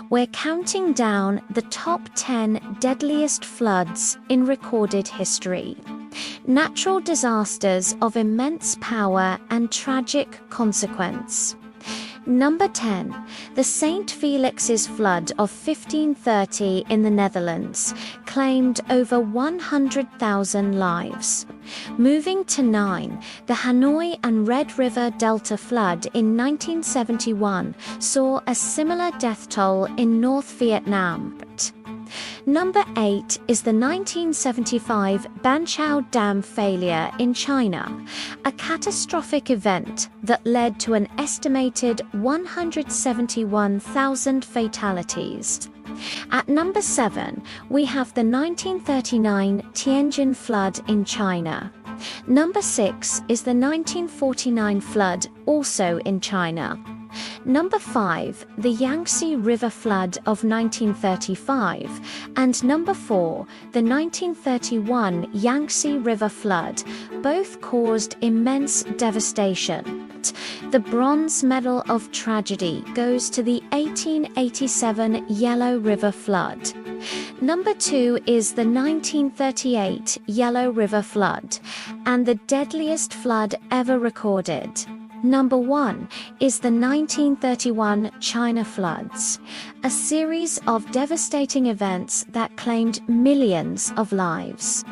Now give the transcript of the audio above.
We're counting down the top 10 deadliest floods in recorded history. Natural disasters of immense power and tragic consequence. Number 10. The St. Felix's flood of 1530 in the Netherlands claimed over 100,000 lives. Moving to 9. The Hanoi and Red River Delta flood in 1971 saw a similar death toll in North Vietnam. Number 8 is the 1975 Banqiao Dam failure in China, a catastrophic event that led to an estimated 171,000 fatalities. At number 7, we have the 1939 Tianjin flood in China. Number 6 is the 1949 flood, also in China. Number 5, the Yangtze River flood of 1935, and number 4, the 1931 Yangtze River flood, both caused immense devastation. The bronze medal of tragedy goes to the 1887 Yellow River flood. Number 2 is the 1938 Yellow River flood, and the deadliest flood ever recorded. Number 1 is the 1931 China floods, a series of devastating events that claimed millions of lives.